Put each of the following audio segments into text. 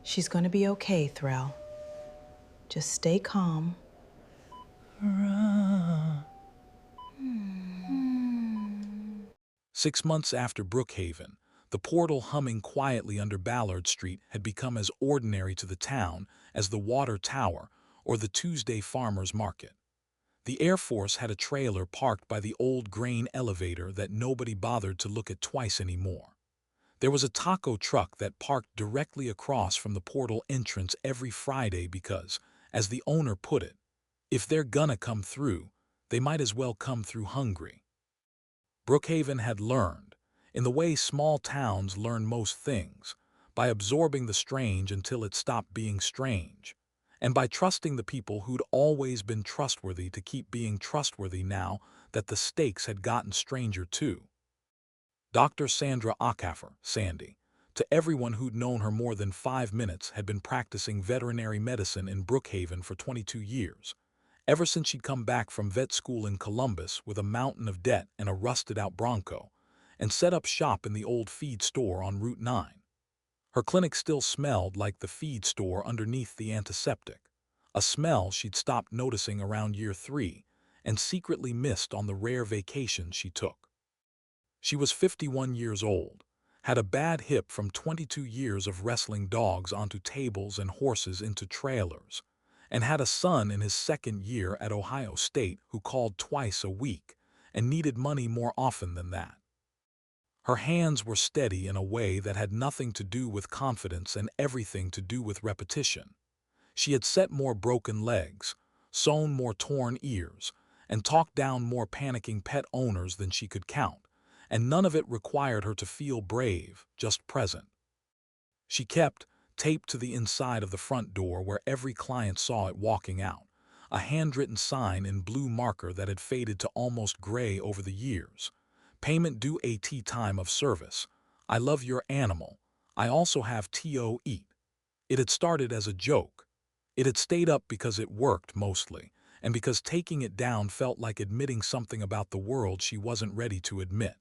She's going to be okay, Threll. Just stay calm. 6 months after Brookhaven, the portal humming quietly under Ballard Street had become as ordinary to the town as the Water Tower or the Tuesday Farmers Market. The Air Force had a trailer parked by the old grain elevator that nobody bothered to look at twice anymore. There was a taco truck that parked directly across from the portal entrance every Friday because, as the owner put it, if they're gonna come through, they might as well come through hungry. Brookhaven had learned, in the way small towns learn most things, by absorbing the strange until it stopped being strange, and by trusting the people who'd always been trustworthy to keep being trustworthy now that the stakes had gotten stranger too. Dr. Sandra Okafor, Sandy, to everyone who'd known her more than 5 minutes, had been practicing veterinary medicine in Brookhaven for 22 years, ever since she'd come back from vet school in Columbus with a mountain of debt and a rusted-out Bronco, and set up shop in the old feed store on Route 9. Her clinic still smelled like the feed store underneath the antiseptic, a smell she'd stopped noticing around year 3 and secretly missed on the rare vacations she took. She was 51 years old, had a bad hip from 22 years of wrestling dogs onto tables and horses into trailers, and had a son in his second year at Ohio State who called twice a week and needed money more often than that. Her hands were steady in a way that had nothing to do with confidence and everything to do with repetition. She had set more broken legs, sewn more torn ears, and talked down more panicking pet owners than she could count, and none of it required her to feel brave, just present. She kept, taped to the inside of the front door where every client saw it walking out, a handwritten sign in blue marker that had faded to almost gray over the years. Payment due at time of service. I love your animal. I also have to eat. It had started as a joke. It had stayed up because it worked mostly, and because taking it down felt like admitting something about the world she wasn't ready to admit.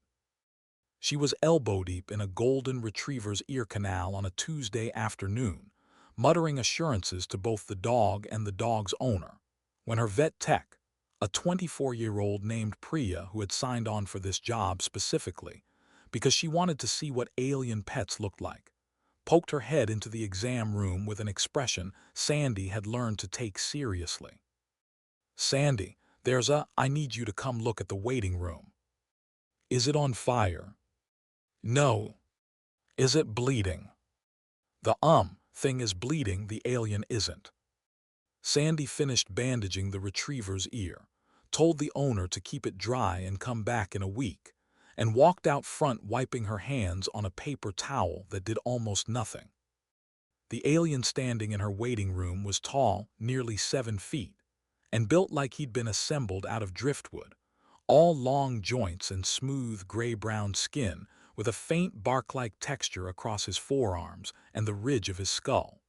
She was elbow-deep in a golden retriever's ear canal on a Tuesday afternoon, muttering assurances to both the dog and the dog's owner, when her vet tech, a 24-year-old named Priya who had signed on for this job specifically because she wanted to see what alien pets looked like, poked her head into the exam room with an expression Sandy had learned to take seriously. "Sandy, I need you to come look at the waiting room." "Is it on fire?" "No." "Is it bleeding?" The thing is bleeding, the alien isn't." Sandy finished bandaging the retriever's ear, told the owner to keep it dry and come back in a week, and walked out front wiping her hands on a paper towel that did almost nothing. The alien standing in her waiting room was tall, nearly 7 feet, and built like he'd been assembled out of driftwood, all long joints and smooth gray-brown skin with a faint bark-like texture across his forearms and the ridge of his skull.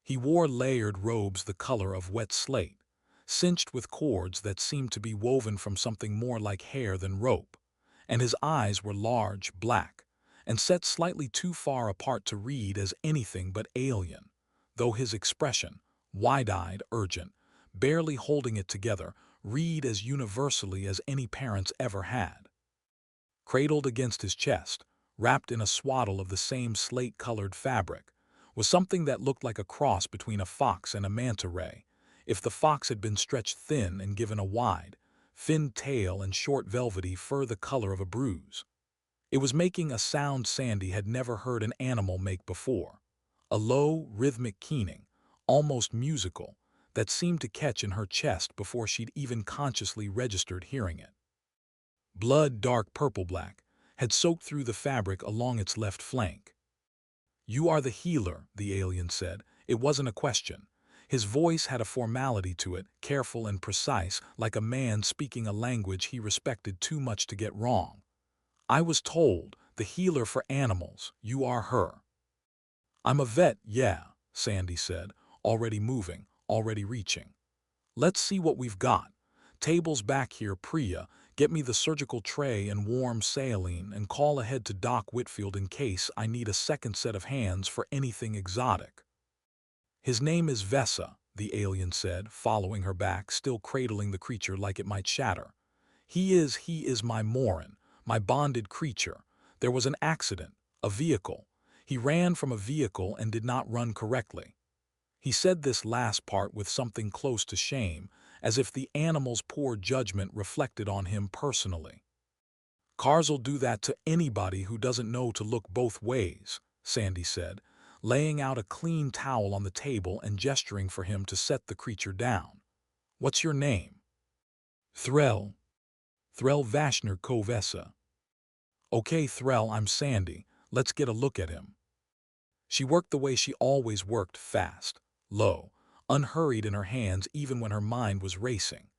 He wore layered robes the color of wet slate, cinched with cords that seemed to be woven from something more like hair than rope, and his eyes were large, black, and set slightly too far apart to read as anything but alien, though his expression, wide-eyed, urgent, barely holding it together, read as universally as any parents ever had. Cradled against his chest, wrapped in a swaddle of the same slate-colored fabric, was something that looked like a cross between a fox and a manta ray, if the fox had been stretched thin and given a wide, finned tail and short velvety fur the color of a bruise. It was making a sound Sandy had never heard an animal make before, a low, rhythmic keening, almost musical, that seemed to catch in her chest before she'd even consciously registered hearing it. Blood, dark purple-black, had soaked through the fabric along its left flank. "You are the healer," the alien said. It wasn't a question. His voice had a formality to it, careful and precise, like a man speaking a language he respected too much to get wrong. "I was told, the healer for animals, you are her." "I'm a vet, yeah," Sandy said, already moving, already reaching. "Let's see what we've got. Table's back here, Priya. Get me the surgical tray and warm saline, and call ahead to Doc Whitfield in case I need a second set of hands for anything exotic." "His name is Vesa," the alien said, following her back, still cradling the creature like it might shatter. He is my Morin, my bonded creature. There was an accident, a vehicle. He ran from a vehicle and did not run correctly." He said this last part with something close to shame, as if the animal's poor judgment reflected on him personally. "Cars'll do that to anybody who doesn't know to look both ways," Sandy said, laying out a clean towel on the table and gesturing for him to set the creature down. "What's your name?" "Threll. Threll Vashner Kovesa." "Okay, Threll, I'm Sandy. Let's get a look at him." She worked the way she always worked, fast, low, unhurried in her hands even when her mind was racing,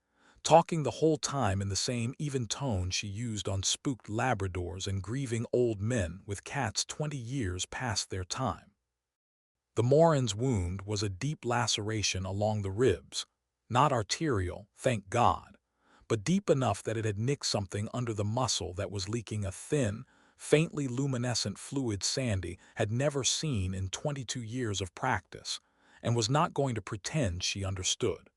talking the whole time in the same even tone she used on spooked Labradors and grieving old men with cats 20 years past their time. The Morin's wound was a deep laceration along the ribs, not arterial, thank God, but deep enough that it had nicked something under the muscle that was leaking a thin, faintly luminescent fluid Sandy had never seen in 22 years of practice, and was not going to pretend she understood.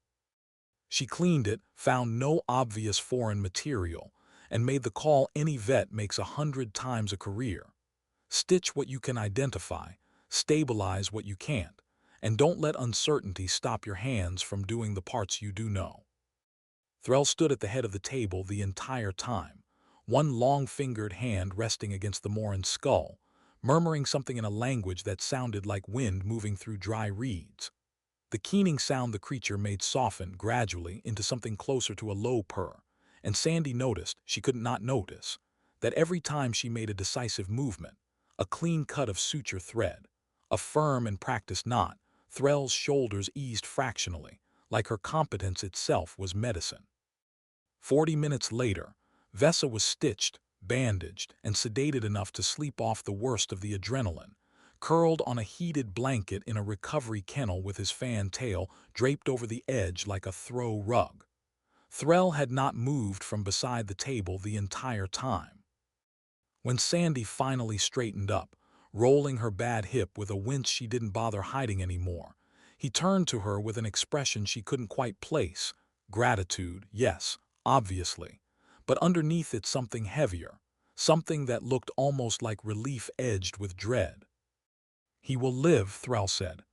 She cleaned it, found no obvious foreign material, and made the call any vet makes 100 times a career. Stitch what you can identify, stabilize what you can't, and don't let uncertainty stop your hands from doing the parts you do know. Threll stood at the head of the table the entire time, one long-fingered hand resting against the Morin's skull, murmuring something in a language that sounded like wind moving through dry reeds. The keening sound the creature made softened gradually into something closer to a low purr, and Sandy noticed, she could not notice, that every time she made a decisive movement, a clean cut of suture thread, a firm and practiced knot, Threll's shoulders eased fractionally, like her competence itself was medicine. 40 minutes later, Vesa was stitched, bandaged, and sedated enough to sleep off the worst of the adrenaline, curled on a heated blanket in a recovery kennel with his fan tail draped over the edge like a throw rug. Threll had not moved from beside the table the entire time. When Sandy finally straightened up, rolling her bad hip with a wince she didn't bother hiding anymore, he turned to her with an expression she couldn't quite place. Gratitude, yes, obviously, but underneath it something heavier, something that looked almost like relief edged with dread. "He will live," Threll said.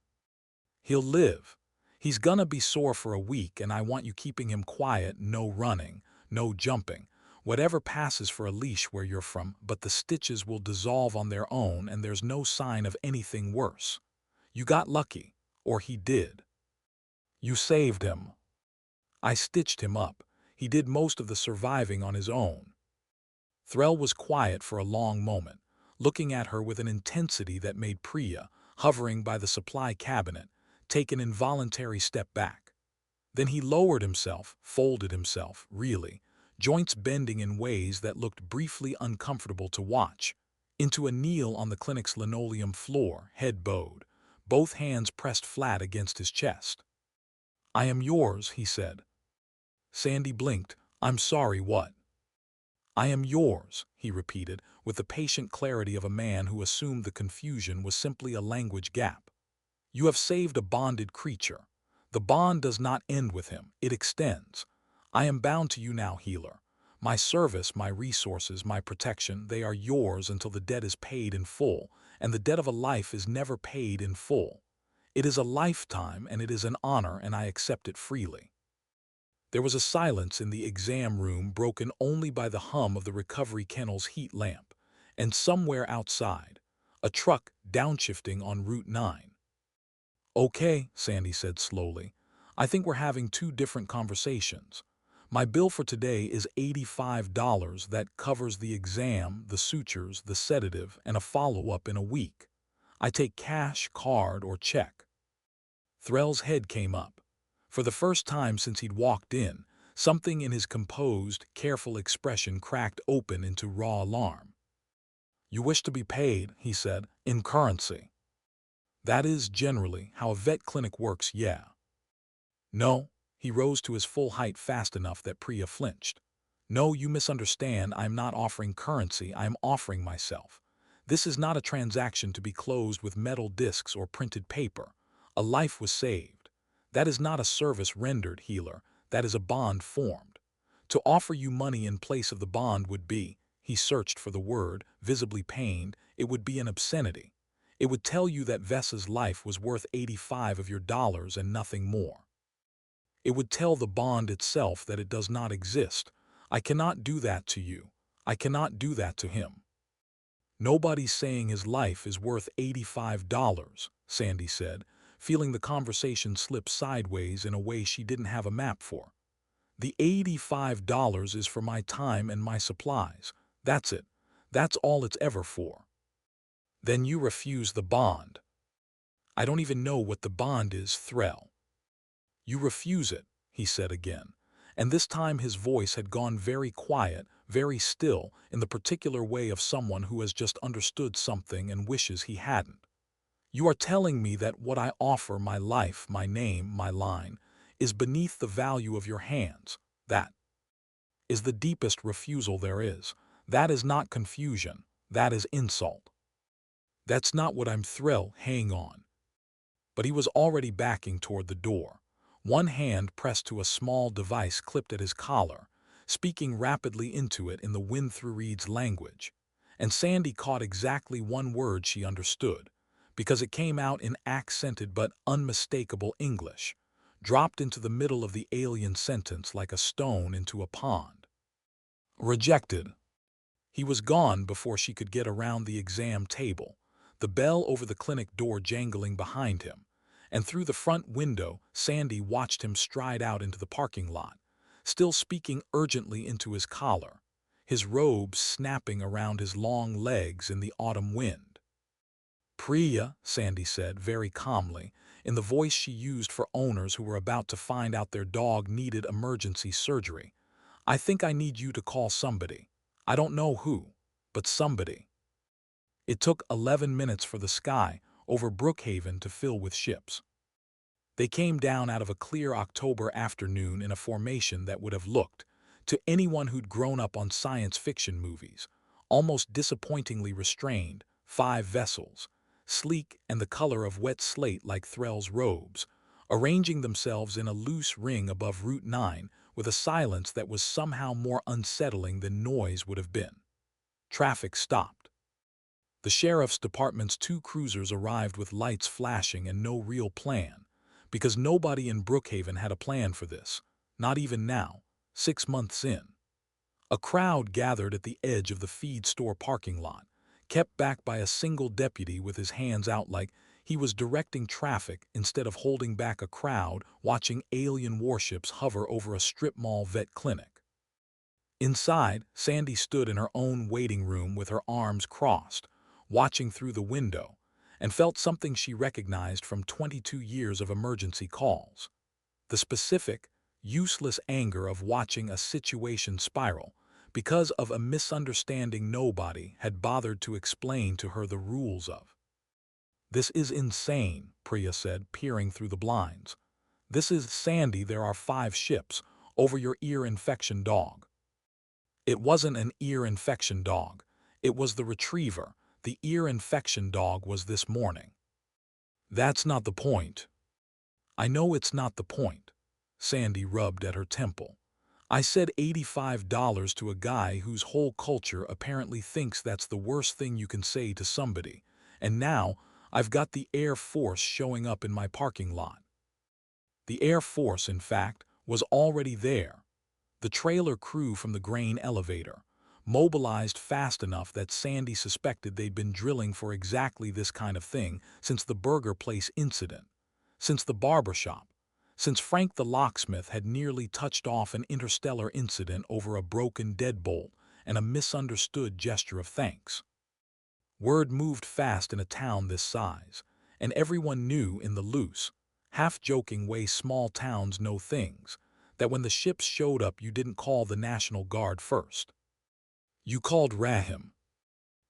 "He'll live. He's gonna be sore for a week, and I want you keeping him quiet, no running, no jumping, whatever passes for a leash where you're from, but the stitches will dissolve on their own and there's no sign of anything worse. You got lucky, or he did. You saved him. I stitched him up. He did most of the surviving on his own." Threll was quiet for a long moment, looking at her with an intensity that made Priya, hovering by the supply cabinet, take an involuntary step back. Then he lowered himself, folded himself, really, joints bending in ways that looked briefly uncomfortable to watch, into a kneel on the clinic's linoleum floor, head bowed, both hands pressed flat against his chest. "I am yours," he said. Sandy blinked. "I'm sorry, what?" "I am yours," he repeated, with the patient clarity of a man who assumed the confusion was simply a language gap. "You have saved a bonded creature. The bond does not end with him, it extends. I am bound to you now, healer. My service, my resources, my protection, they are yours until the debt is paid in full, and the debt of a life is never paid in full. It is a lifetime, and it is an honor, and I accept it freely." There was a silence in the exam room broken only by the hum of the recovery kennel's heat lamp, and somewhere outside, a truck downshifting on Route 9. "Okay," Sandy said slowly, "I think we're having two different conversations. My bill for today is $85 that covers the exam, the sutures, the sedative, and a follow-up in a week. I take cash, card, or check." Threll's head came up. For the first time since he'd walked in, something in his composed, careful expression cracked open into raw alarm. "You wish to be paid," he said, "in currency." "That is, generally, how a vet clinic works, yeah." "No." He rose to his full height fast enough that Priya flinched. No, you misunderstand. I am not offering currency. I am offering myself. This is not a transaction to be closed with metal discs or printed paper. A life was saved. That is not a service rendered, healer. That is a bond formed. To offer you money in place of the bond would be, he searched for the word, visibly pained, it would be an obscenity. It would tell you that Vessa's life was worth 85 of your dollars and nothing more. It would tell the bond itself that it does not exist. I cannot do that to you. I cannot do that to him. Nobody's saying his life is worth $85, Sandy said, feeling the conversation slip sideways in a way she didn't have a map for. The $85 is for my time and my supplies. That's it. That's all it's ever for. Then you refuse the bond. I don't even know what the bond is, Threll. You refuse it, he said again, and this time his voice had gone very quiet, very still, in the particular way of someone who has just understood something and wishes he hadn't. You are telling me that what I offer, my life, my name, my line, is beneath the value of your hands. That is the deepest refusal there is. That is not confusion. That is insult. That's not what I'm Threll, hang on. But he was already backing toward the door. One hand pressed to a small device clipped at his collar, speaking rapidly into it in the Win-Through-Reed's language. And Sandy caught exactly one word she understood, because it came out in accented but unmistakable English, dropped into the middle of the alien sentence like a stone into a pond. Rejected. He was gone before she could get around the exam table, the bell over the clinic door jangling behind him, and through the front window Sandy watched him stride out into the parking lot, still speaking urgently into his collar, his robe snapping around his long legs in the autumn wind. Priya, Sandy said very calmly, in the voice she used for owners who were about to find out their dog needed emergency surgery, I think I need you to call somebody. I don't know who, but somebody. It took 11 minutes for the sky over Brookhaven to fill with ships. They came down out of a clear October afternoon in a formation that would have looked, to anyone who'd grown up on science fiction movies, almost disappointingly restrained, 5 vessels, sleek and the color of wet slate like Threll's robes, arranging themselves in a loose ring above Route 9 with a silence that was somehow more unsettling than noise would have been. Traffic stopped. The sheriff's department's 2 cruisers arrived with lights flashing and no real plan, because nobody in Brookhaven had a plan for this, not even now, 6 months in. A crowd gathered at the edge of the feed store parking lot, kept back by a single deputy with his hands out like he was directing traffic instead of holding back a crowd watching alien warships hover over a strip mall vet clinic. Inside, Sandy stood in her own waiting room with her arms crossed, watching through the window, and felt something she recognized from 22 years of emergency calls. The specific, useless anger of watching a situation spiral because of a misunderstanding nobody had bothered to explain to her the rules of. This is insane, Priya said, peering through the blinds. This is Sandy, there are 5 ships, over your ear infection dog. It wasn't an ear infection dog. It was the retriever. The ear infection dog was this morning. That's not the point. I know it's not the point. Sandy rubbed at her temple. I said $85 to a guy whose whole culture apparently thinks that's the worst thing you can say to somebody, and now I've got the Air Force showing up in my parking lot. The Air Force, in fact, was already there. The trailer crew from the grain elevator, mobilized fast enough that Sandy suspected they'd been drilling for exactly this kind of thing since the burger place incident, since the barbershop, since Frank the locksmith had nearly touched off an Interstellar incident over a broken deadbolt and a misunderstood gesture of thanks. Word moved fast in a town this size, and everyone knew in the loose, half-joking way small towns know things, that when the ships showed up you didn't call the National Guard first. You called Rahim.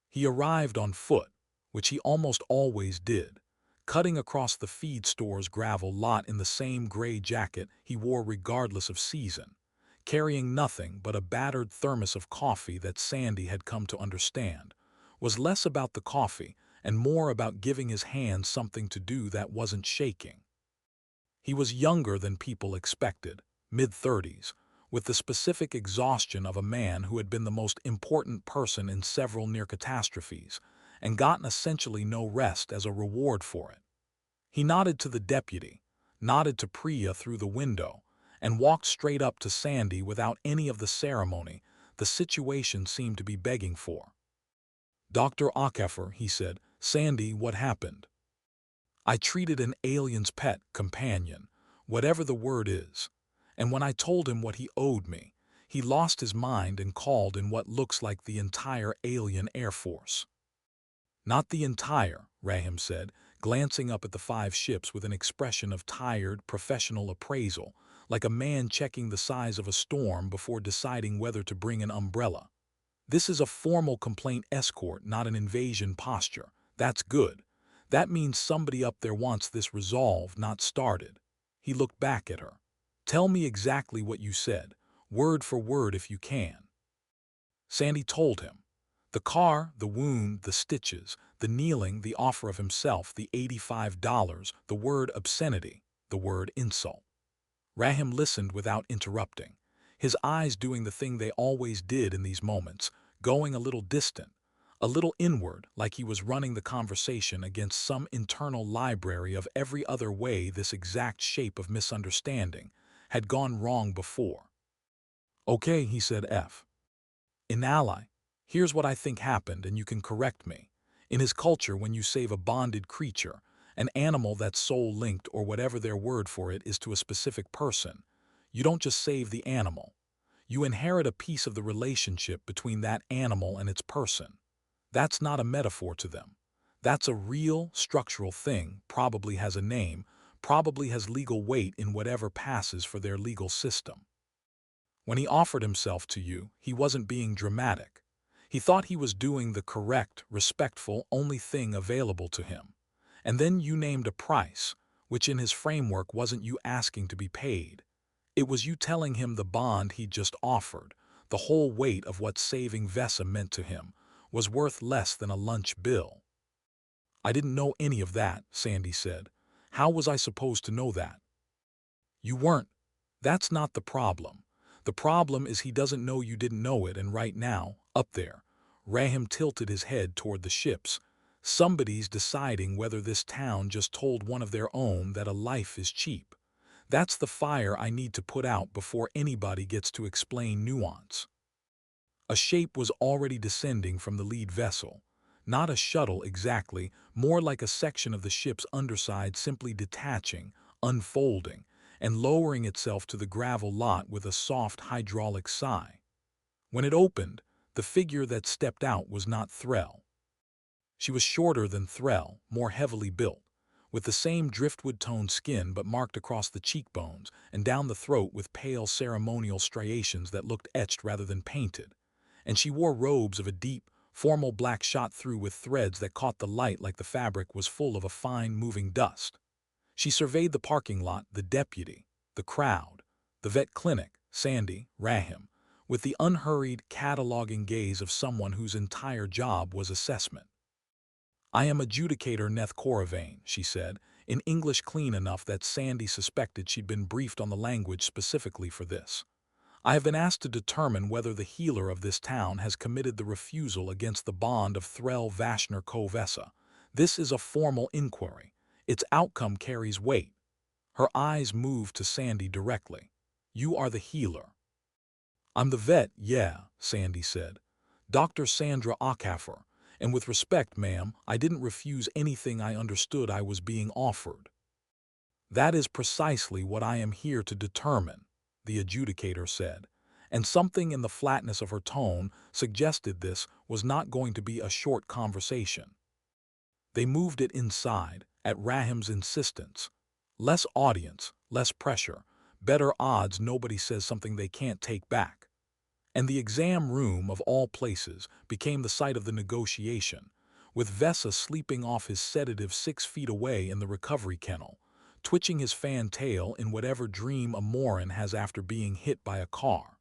He arrived on foot, which he almost always did, cutting across the feed store's gravel lot in the same gray jacket he wore regardless of season, carrying nothing but a battered thermos of coffee that Sandy had come to understand was less about the coffee and more about giving his hands something to do that wasn't shaking. He was younger than people expected, mid-30s, with the specific exhaustion of a man who had been the most important person in several near catastrophes and gotten essentially no rest as a reward for it. He nodded to the deputy, nodded to Priya through the window, and walked straight up to Sandy without any of the ceremony the situation seemed to be begging for. "Dr. Okafor," he said, "Sandy, what happened?" "I treated an alien's pet companion, whatever the word is, and when I told him what he owed me, he lost his mind and called in what looks like the entire alien Air Force." "Not the entire," Rahim said, glancing up at the 5 ships with an expression of tired, professional appraisal, like a man checking the size of a storm before deciding whether to bring an umbrella. "This is a formal complaint escort, not an invasion posture. That's good. That means somebody up there wants this resolved, not started." He looked back at her. "Tell me exactly what you said, word for word if you can." Sandy told him. The car, the wound, the stitches, the kneeling, the offer of himself, the $85, the word obscenity, the word insult. Rahim listened without interrupting, his eyes doing the thing they always did in these moments, going a little distant, a little inward, like he was running the conversation against some internal library of every other way this exact shape of misunderstanding had gone wrong before. "Okay," he said, "In ally. Here's what I think happened, and you can correct me. In his culture, when you save a bonded creature, an animal that's soul-linked or whatever their word for it is to a specific person, you don't just save the animal. You inherit a piece of the relationship between that animal and its person. That's not a metaphor to them. That's a real, structural thing, probably has a name, probably has legal weight in whatever passes for their legal system. When he offered himself to you, he wasn't being dramatic. He thought he was doing the correct, respectful, only thing available to him. And then you named a price, which in his framework wasn't you asking to be paid. It was you telling him the bond he'd just offered, the whole weight of what saving Vesa meant to him, was worth less than a lunch bill." "I didn't know any of that," Sandy said. "How was I supposed to know that?" "You weren't. That's not the problem. The problem is he doesn't know you didn't know it, and right now, up there," Rahim tilted his head toward the ships, "somebody's deciding whether this town just told one of their own that a life is cheap. That's the fire I need to put out before anybody gets to explain nuance." A shape was already descending from the lead vessel. Not a shuttle exactly, more like a section of the ship's underside simply detaching, unfolding, and lowering itself to the gravel lot with a soft hydraulic sigh. When it opened, the figure that stepped out was not Threll. She was shorter than Threll, more heavily built, with the same driftwood-toned skin but marked across the cheekbones and down the throat with pale ceremonial striations that looked etched rather than painted. And she wore robes of a deep, formal black shot through with threads that caught the light like the fabric was full of a fine, moving dust. She surveyed the parking lot, the deputy, the crowd, the vet clinic, Sandy, Rahim, with the unhurried, cataloging gaze of someone whose entire job was assessment. "I am adjudicator Neth Koravane," she said, in English clean enough that Sandy suspected she'd been briefed on the language specifically for this. "I have been asked to determine whether the healer of this town has committed the refusal against the bond of Threll Vashner Kovesa. This is a formal inquiry. Its outcome carries weight." Her eyes moved to Sandy directly. "You are the healer." "I'm the vet, yeah," Sandy said. "Dr. Sandra Okafor. And with respect, ma'am, I didn't refuse anything I understood I was being offered." "That is precisely what I am here to determine," the adjudicator said, and something in the flatness of her tone suggested this was not going to be a short conversation. They moved it inside, at Rahim's insistence. Less audience, less pressure, better odds nobody says something they can't take back. And the exam room, of all places, became the site of the negotiation, with Vesa sleeping off his sedative 6 feet away in the recovery kennel, twitching his fan tail in whatever dream a Morin has after being hit by a car.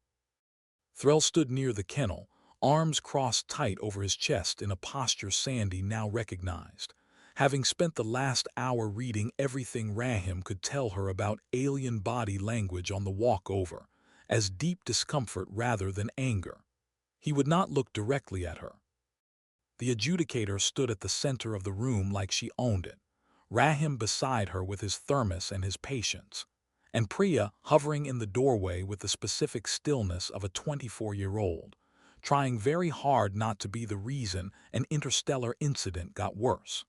Threll stood near the kennel, arms crossed tight over his chest in a posture Sandy now recognized. Having spent the last hour reading everything Rahim could tell her about alien body language on the walk over, as deep discomfort rather than anger. He would not look directly at her. The adjudicator stood at the center of the room like she owned it, Rahim beside her with his thermos and his patience, and Priya hovering in the doorway with the specific stillness of a 24-year-old, trying very hard not to be the reason an interstellar incident got worse.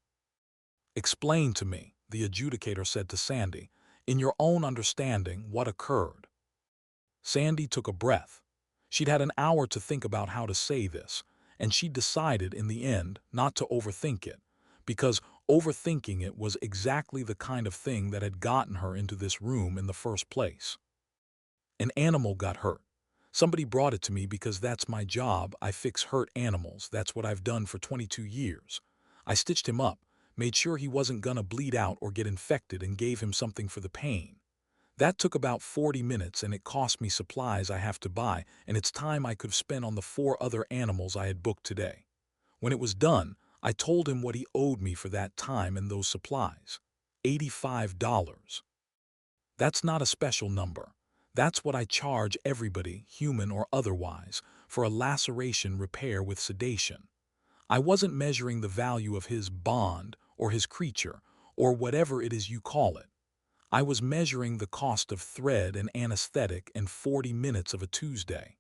"Explain to me," the adjudicator said to Sandy, "in your own understanding what occurred." Sandy took a breath. She'd had an hour to think about how to say this, and she decided in the end not to overthink it, because overthinking it was exactly the kind of thing that had gotten her into this room in the first place. "An animal got hurt. Somebody brought it to me because that's my job. I fix hurt animals. That's what I've done for 22 years. I stitched him up, made sure he wasn't gonna bleed out or get infected, and gave him something for the pain. That took about 40 minutes, and it cost me supplies I have to buy, and it's time I could have spent on the 4 other animals I had booked today. When it was done, I told him what he owed me for that time and those supplies. $85. That's not a special number. That's what I charge everybody, human or otherwise, for a laceration repair with sedation. I wasn't measuring the value of his bond or his creature or whatever it is you call it. I was measuring the cost of thread and anesthetic and 40 minutes of a Tuesday.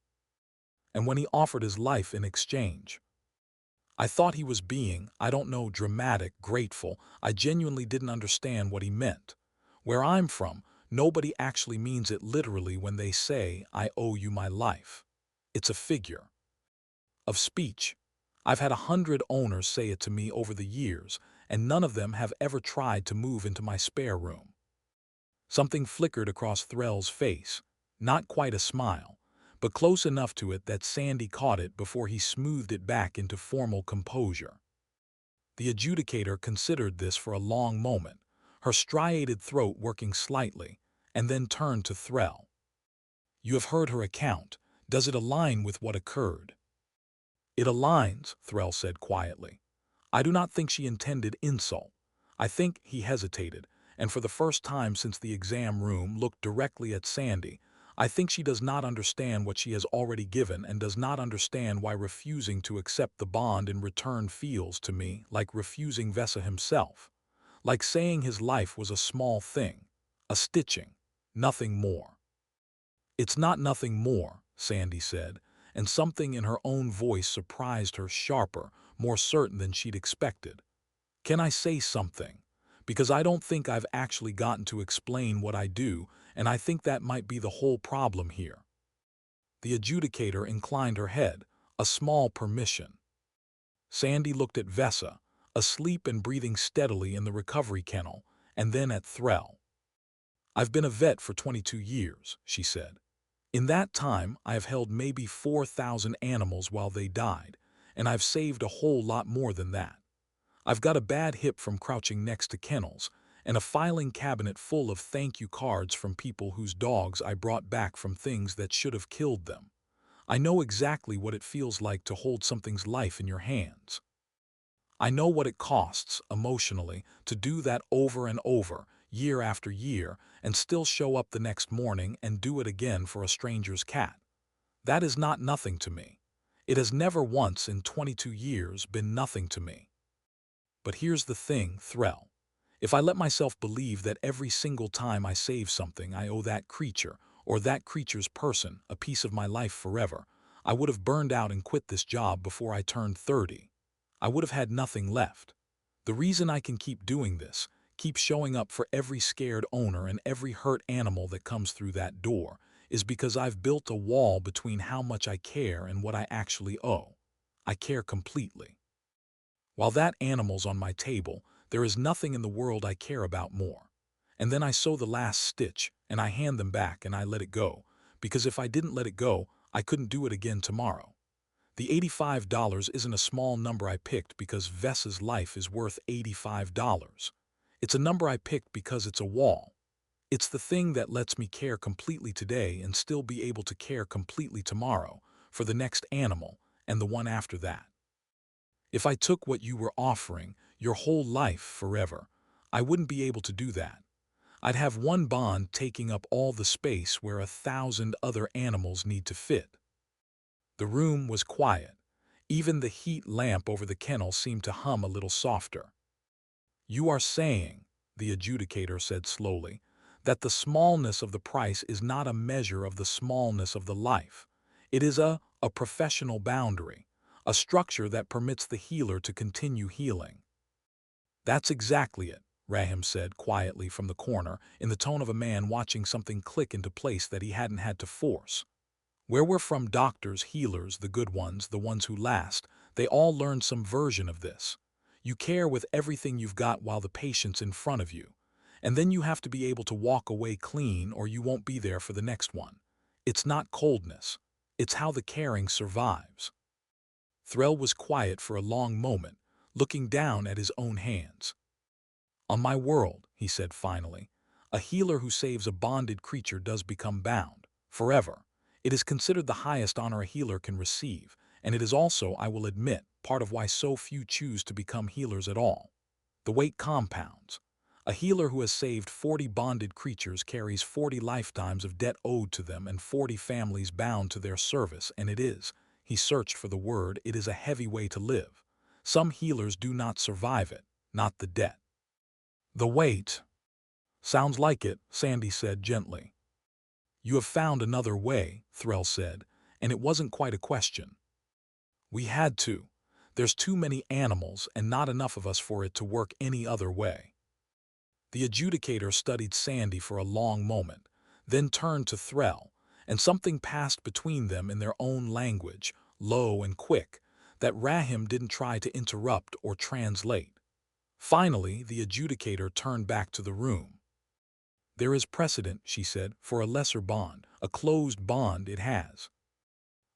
And when he offered his life in exchange, I thought he was being, I don't know, dramatic, grateful. I genuinely didn't understand what he meant. Where I'm from, nobody actually means it literally when they say, I owe you my life. It's a figure of speech. I've had 100 owners say it to me over the years, and none of them have ever tried to move into my spare room." Something flickered across Threll's face, not quite a smile, but close enough to it that Sandy caught it before he smoothed it back into formal composure. The adjudicator considered this for a long moment, her striated throat working slightly, and then turned to Threll. "You have heard her account. Does it align with what occurred?" "It aligns," Threll said quietly. "I do not think she intended insult. I think," he hesitated, and for the first time since the exam room looked directly at Sandy, "I think she does not understand what she has already given and does not understand why refusing to accept the bond in return feels to me like refusing Vesa himself, like saying his life was a small thing, a stitching, nothing more." "It's not nothing more," Sandy said, and something in her own voice surprised her, sharper, more certain than she'd expected. "Can I say something? Because I don't think I've actually gotten to explain what I do, and I think that might be the whole problem here." The adjudicator inclined her head, a small permission. Sandy looked at Vesa, asleep and breathing steadily in the recovery kennel, and then at Threll. "I've been a vet for 22 years, she said. "In that time, I have held maybe 4,000 animals while they died, and I've saved a whole lot more than that. I've got a bad hip from crouching next to kennels, and a filing cabinet full of thank you cards from people whose dogs I brought back from things that should have killed them. I know exactly what it feels like to hold something's life in your hands. I know what it costs, emotionally, to do that over and over, year after year, and still show up the next morning and do it again for a stranger's cat. That is not nothing to me. It has never once in 22 years been nothing to me. But here's the thing, Threll. If I let myself believe that every single time I save something I owe that creature, or that creature's person, a piece of my life forever, I would have burned out and quit this job before I turned 30. I would have had nothing left. The reason I can keep doing this, keep showing up for every scared owner and every hurt animal that comes through that door, is because I've built a wall between how much I care and what I actually owe. I care completely. While that animal's on my table, there is nothing in the world I care about more. And then I sew the last stitch, and I hand them back and I let it go, because if I didn't let it go, I couldn't do it again tomorrow. The $85 isn't a small number I picked because Vesa's life is worth $85. It's a number I picked because it's a wall. It's the thing that lets me care completely today and still be able to care completely tomorrow, for the next animal, and the one after that. If I took what you were offering, your whole life forever, I wouldn't be able to do that. I'd have one bond taking up all the space where 1,000 other animals need to fit. The room was quiet. Even the heat lamp over the kennel seemed to hum a little softer. You are saying, the adjudicator said slowly, that the smallness of the price is not a measure of the smallness of the life. It is a professional boundary, a structure that permits the healer to continue healing. That's exactly it, Rahim said quietly from the corner, in the tone of a man watching something click into place that he hadn't had to force. Where we're from, doctors, healers, the good ones, the ones who last, they all learn some version of this. You care with everything you've got while the patient's in front of you. And then you have to be able to walk away clean or you won't be there for the next one. It's not coldness. It's how the caring survives. Threll was quiet for a long moment, looking down at his own hands. On my world, he said finally, a healer who saves a bonded creature does become bound, forever. It is considered the highest honor a healer can receive, and it is also, I will admit, part of why so few choose to become healers at all. The weight compounds. A healer who has saved 40 bonded creatures carries 40 lifetimes of debt owed to them and 40 families bound to their service, and it is, he searched for the word, it is a heavy way to live. Some healers do not survive it, not the debt. The weight. Sounds like it, Sandy said gently. You have found another way, Threll said, and it wasn't quite a question. We had to. There's too many animals and not enough of us for it to work any other way. The adjudicator studied Sandy for a long moment, then turned to Threll, and something passed between them in their own language, low and quick, that Rahim didn't try to interrupt or translate. Finally, the adjudicator turned back to the room. There is precedent, she said, for a lesser bond, a closed bond it has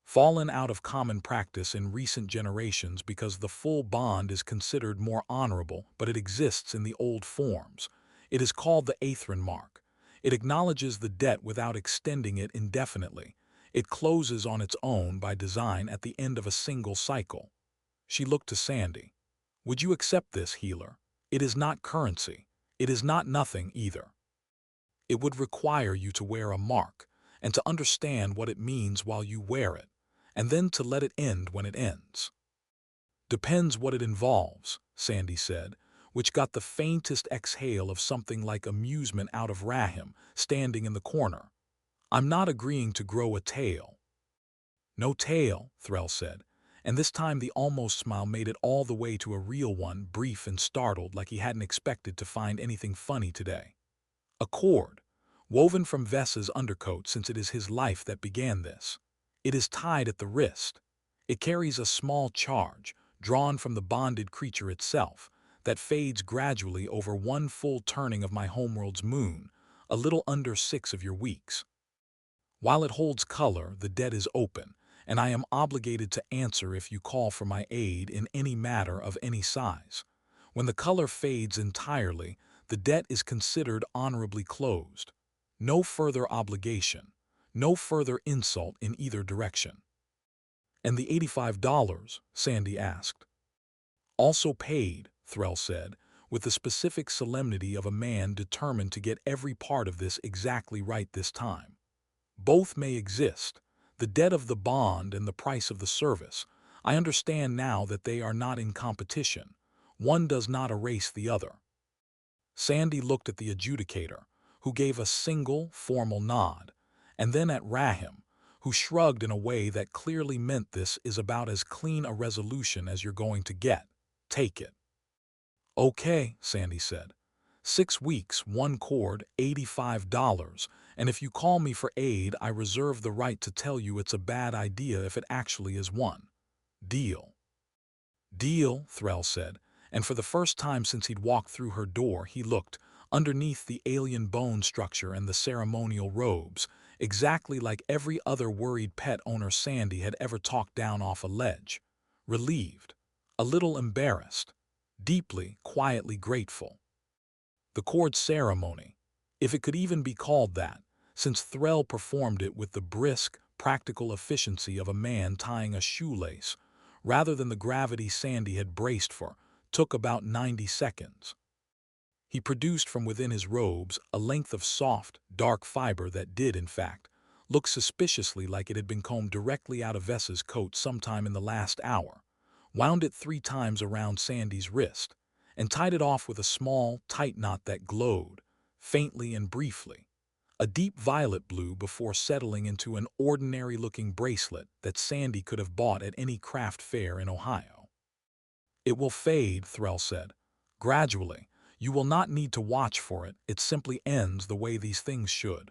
fallen out of common practice in recent generations because the full bond is considered more honorable, but it exists in the old forms. It is called the Aethrin mark. It acknowledges the debt without extending it indefinitely. It closes on its own by design at the end of a single cycle. She looked to Sandy. Would you accept this, healer? It is not currency. It is not nothing either. It would require you to wear a mark, and to understand what it means while you wear it, and then to let it end when it ends. Depends what it involves, Sandy said, which got the faintest exhale of something like amusement out of Rahim, standing in the corner. I'm not agreeing to grow a tail. No tail, Threll said, and this time the almost smile made it all the way to a real one, brief and startled like he hadn't expected to find anything funny today. A cord, woven from Vessa's undercoat since it is his life that began this. It is tied at the wrist. It carries a small charge, drawn from the bonded creature itself, that fades gradually over one full turning of my homeworld's moon, a little under 6 of your weeks. While it holds color, the debt is open, and I am obligated to answer if you call for my aid in any matter of any size. When the color fades entirely, the debt is considered honorably closed. No further obligation, no further insult in either direction. And the $85, Sandy asked. Also paid, Threll said, with the specific solemnity of a man determined to get every part of this exactly right this time. Both may exist, the debt of the bond and the price of the service. I understand now that they are not in competition. One does not erase the other. Sandy looked at the adjudicator, who gave a single, formal nod, and then at Rahim, who shrugged in a way that clearly meant this is about as clean a resolution as you're going to get. Take it. Okay, Sandy said. 6 weeks, 1 cord, $85, and if you call me for aid, I reserve the right to tell you it's a bad idea if it actually is one. Deal. Deal, Threll said, and for the first time since he'd walked through her door, he looked, underneath the alien bone structure and the ceremonial robes, exactly like every other worried pet owner Sandy had ever talked down off a ledge. Relieved. A little embarrassed. Deeply, quietly grateful. The cord ceremony, if it could even be called that, since Threll performed it with the brisk, practical efficiency of a man tying a shoelace, rather than the gravity Sandy had braced for, took about 90 seconds. He produced from within his robes a length of soft, dark fiber that did, in fact, look suspiciously like it had been combed directly out of Vessa's coat sometime in the last hour, wound it 3 times around Sandy's wrist, and tied it off with a small, tight knot that glowed, faintly and briefly, a deep violet blue before settling into an ordinary-looking bracelet that Sandy could have bought at any craft fair in Ohio. "It will fade," Threll said. "Gradually. You will not need to watch for it, it simply ends the way these things should."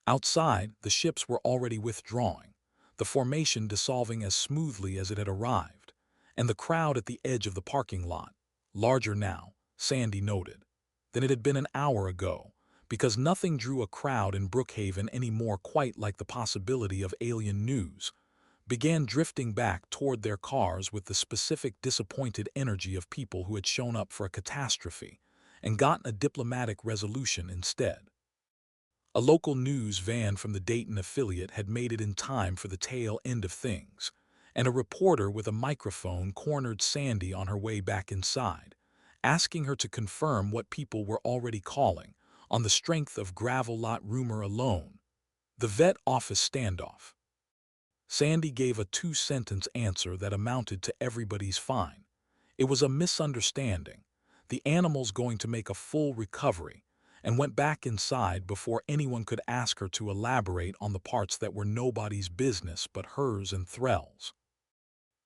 Outside, the ships were already withdrawing, the formation dissolving as smoothly as it had arrived, and the crowd at the edge of the parking lot, larger now, Sandy noted, than it had been an hour ago, because nothing drew a crowd in Brookhaven any more quite like the possibility of alien news, began drifting back toward their cars with the specific disappointed energy of people who had shown up for a catastrophe and gotten a diplomatic resolution instead. A local news van from the Dayton affiliate had made it in time for the tail end of things, and a reporter with a microphone cornered Sandy on her way back inside, asking her to confirm what people were already calling, on the strength of gravel lot rumor alone, the vet office standoff. Sandy gave a 2-sentence answer that amounted to everybody's fine. It was a misunderstanding, the animal's going to make a full recovery, and went back inside before anyone could ask her to elaborate on the parts that were nobody's business but hers and Threll's.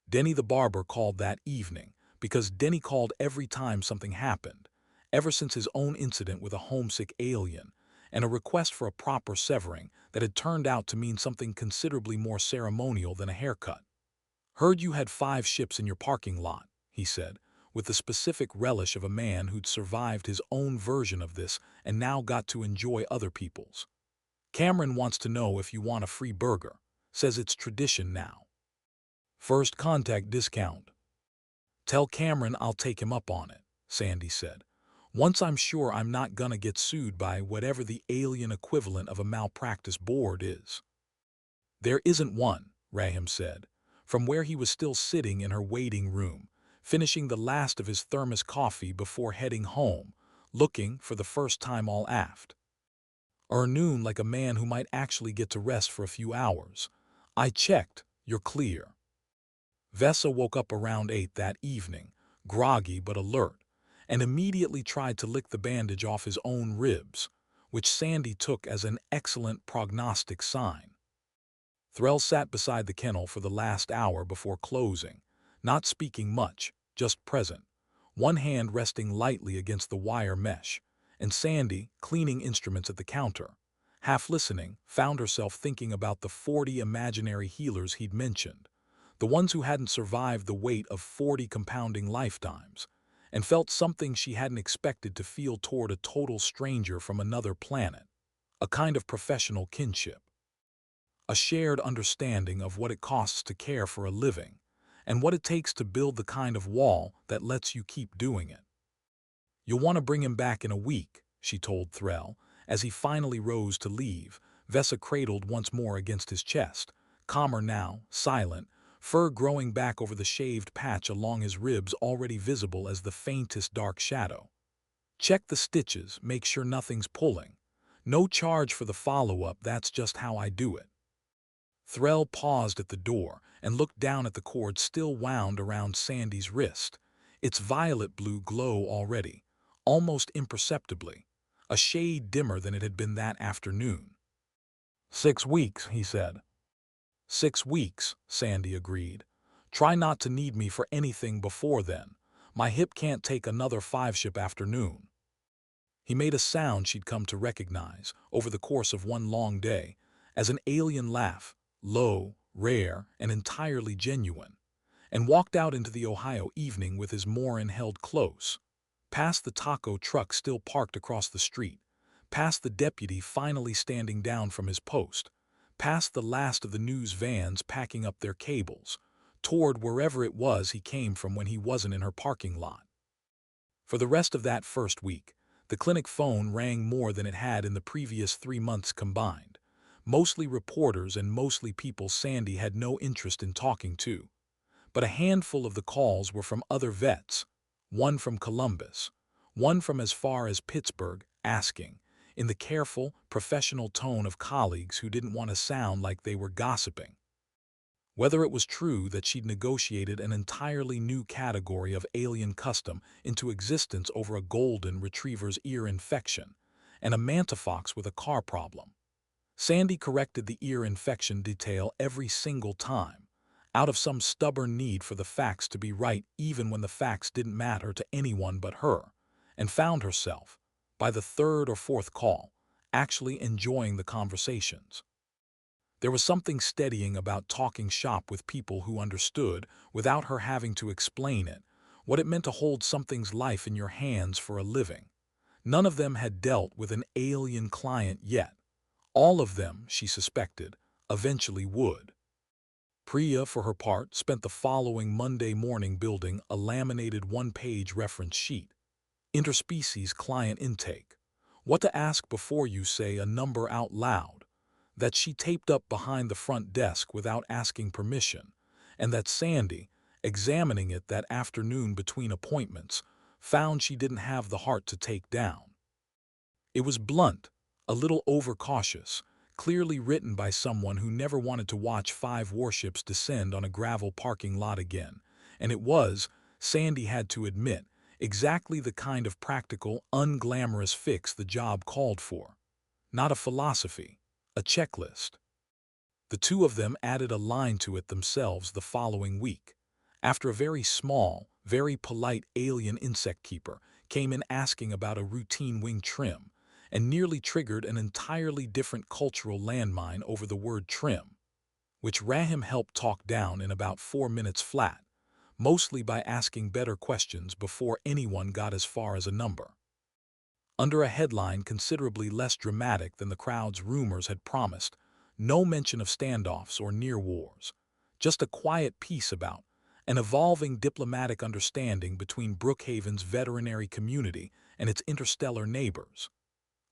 Denny the barber called that evening, because Denny called every time something happened, ever since his own incident with a homesick alien, and a request for a proper severing that had turned out to mean something considerably more ceremonial than a haircut. "Heard you had 5 ships in your parking lot," he said, with the specific relish of a man who'd survived his own version of this and now got to enjoy other people's. "Cameron wants to know if you want a free burger. Says it's tradition now. First contact discount." "Tell Cameron I'll take him up on it," Sandy said. "Once I'm sure I'm not gonna get sued by whatever the alien equivalent of a malpractice board is." "There isn't one," Raham said, from where he was still sitting in her waiting room, finishing the last of his thermos coffee before heading home, looking, for the first time all aft. "Noon like a man who might actually get to rest for a few hours. I checked, you're clear." Vessa woke up around 8 that evening, groggy but alert, and immediately tried to lick the bandage off his own ribs, which Sandy took as an excellent prognostic sign. Threll sat beside the kennel for the last hour before closing, not speaking much, just present, one hand resting lightly against the wire mesh, and Sandy, cleaning instruments at the counter, half listening, found herself thinking about the 40 imaginary healers he'd mentioned, the ones who hadn't survived the weight of 40 compounding lifetimes, and felt something she hadn't expected to feel toward a total stranger from another planet, a kind of professional kinship. A shared understanding of what it costs to care for a living, and what it takes to build the kind of wall that lets you keep doing it. "You'll want to bring him back in a week," she told Threll, as he finally rose to leave, Vessa cradled once more against his chest, calmer now, silent, fur growing back over the shaved patch along his ribs already visible as the faintest dark shadow. "Check the stitches, make sure nothing's pulling. No charge for the follow-up, that's just how I do it." Threll paused at the door and looked down at the cord still wound around Sandy's wrist, its violet blue glow already, almost imperceptibly, a shade dimmer than it had been that afternoon. "6 weeks, he said. 6 weeks, Sandy agreed. "Try not to need me for anything before then. My hip can't take another 5-ship afternoon." He made a sound she'd come to recognize, over the course of one long day, as an alien laugh, low, rare, and entirely genuine, and walked out into the Ohio evening with his Morin held close, past the taco truck still parked across the street, past the deputy finally standing down from his post, past the last of the news vans packing up their cables, toward wherever it was he came from when he wasn't in her parking lot. For the rest of that first week, the clinic phone rang more than it had in the previous 3 months combined, mostly reporters and mostly people Sandy had no interest in talking to. But a handful of the calls were from other vets, one from Columbus, one from as far as Pittsburgh, asking, in the careful, professional tone of colleagues who didn't want to sound like they were gossiping, whether it was true that she'd negotiated an entirely new category of alien custom into existence over a golden retriever's ear infection and a mantifox with a car problem. Sandy corrected the ear infection detail every single time, out of some stubborn need for the facts to be right even when the facts didn't matter to anyone but her, and found herself, by the third or fourth call, actually enjoying the conversations. There was something steadying about talking shop with people who understood, without her having to explain it, what it meant to hold something's life in your hands for a living. None of them had dealt with an alien client yet. All of them, she suspected, eventually would. Priya, for her part, spent the following Monday morning building a laminated one-page reference sheet. Interspecies client intake. What to ask before you say a number out loud. That she taped up behind the front desk without asking permission, and that Sandy, examining it that afternoon between appointments, found she didn't have the heart to take down. It was blunt, a little overcautious, clearly written by someone who never wanted to watch 5 warships descend on a gravel parking lot again, and it was, Sandy had to admit, exactly the kind of practical, unglamorous fix the job called for. Not a philosophy, a checklist. The two of them added a line to it themselves the following week, after a very small, very polite alien insect keeper came in asking about a routine wing trim, and nearly triggered an entirely different cultural landmine over the word trim, which Rahim helped talk down in about 4 minutes flat, mostly by asking better questions before anyone got as far as a number. Under a headline considerably less dramatic than the crowd's rumors had promised, no mention of standoffs or near wars, just a quiet piece about an evolving diplomatic understanding between Brookhaven's veterinary community and its interstellar neighbors,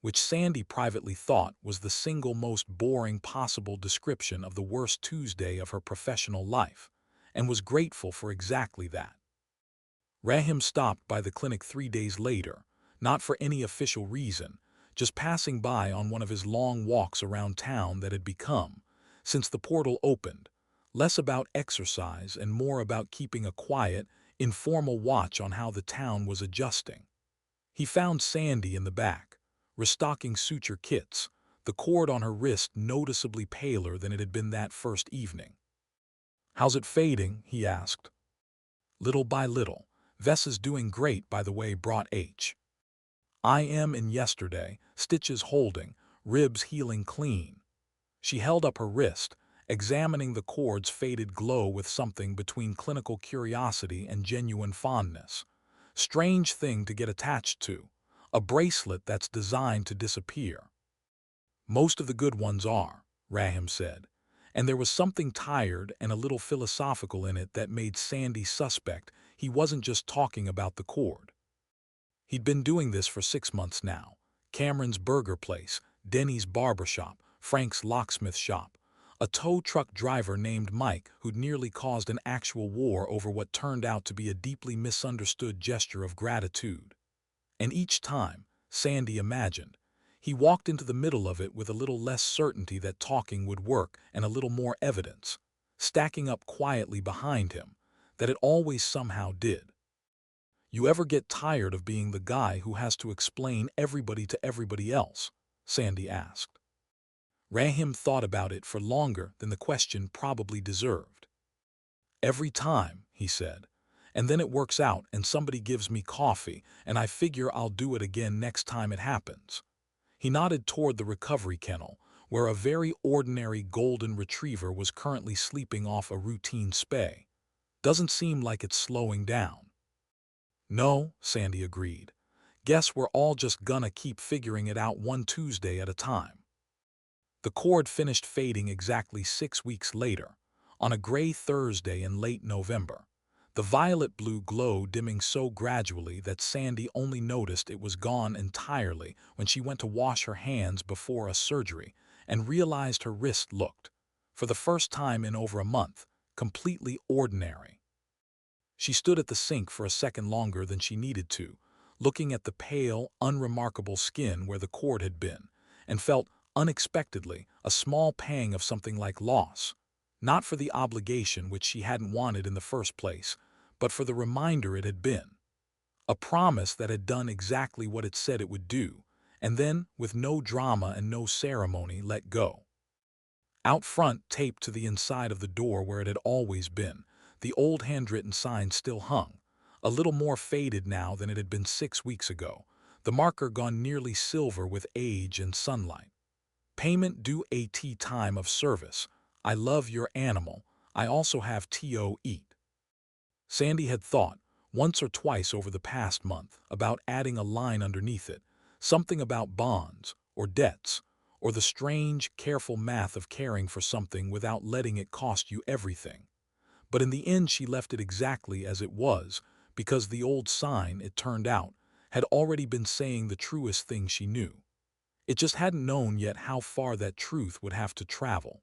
which Sandy privately thought was the single most boring possible description of the worst Tuesday of her professional life, and was grateful for exactly that. Rahim stopped by the clinic 3 days later, not for any official reason, just passing by on one of his long walks around town that had become, since the portal opened, less about exercise and more about keeping a quiet, informal watch on how the town was adjusting. He found Sandy in the back, restocking suture kits, the cord on her wrist noticeably paler than it had been that first evening. "How's it fading?" he asked. "Little by little. Vessa's doing great, by the way, brought I.M. in yesterday, stitches holding, ribs healing clean." She held up her wrist, examining the cord's faded glow with something between clinical curiosity and genuine fondness. Strange thing to get attached to. A bracelet that's designed to disappear. "Most of the good ones are," Rahim said, and there was something tired and a little philosophical in it that made Sandy suspect he wasn't just talking about the cord. He'd been doing this for 6 months now. Cameron's burger place, Denny's barbershop, Frank's locksmith shop, a tow truck driver named Mike who'd nearly caused an actual war over what turned out to be a deeply misunderstood gesture of gratitude. And each time, Sandy imagined, he walked into the middle of it with a little less certainty that talking would work and a little more evidence, stacking up quietly behind him, that it always somehow did. "You ever get tired of being the guy who has to explain everybody to everybody else?" Sandy asked. Rahim thought about it for longer than the question probably deserved. "Every time," he said, "and then it works out and somebody gives me coffee and I figure I'll do it again next time it happens." He nodded toward the recovery kennel, where a very ordinary golden retriever was currently sleeping off a routine spay. "Doesn't seem like it's slowing down." "No," Sandy agreed. "Guess we're all just gonna keep figuring it out one Tuesday at a time." The cord finished fading exactly 6 weeks later, on a gray Thursday in late November, the violet-blue glow dimming so gradually that Sandy only noticed it was gone entirely when she went to wash her hands before a surgery and realized her wrist looked, for the first time in over a month, completely ordinary. She stood at the sink for a second longer than she needed to, looking at the pale, unremarkable skin where the cord had been, and felt, unexpectedly, a small pang of something like loss, not for the obligation which she hadn't wanted in the first place, but for the reminder it had been. A promise that had done exactly what it said it would do, and then, with no drama and no ceremony, let go. Out front, taped to the inside of the door where it had always been, the old handwritten sign still hung, a little more faded now than it had been 6 weeks ago, the marker gone nearly silver with age and sunlight. Payment due at time of service. I love your animal. I also have to eat. Sandy had thought, once or twice over the past month, about adding a line underneath it, something about bonds, or debts, or the strange, careful math of caring for something without letting it cost you everything. But in the end she left it exactly as it was, because the old sign, it turned out, had already been saying the truest thing she knew. It just hadn't known yet how far that truth would have to travel.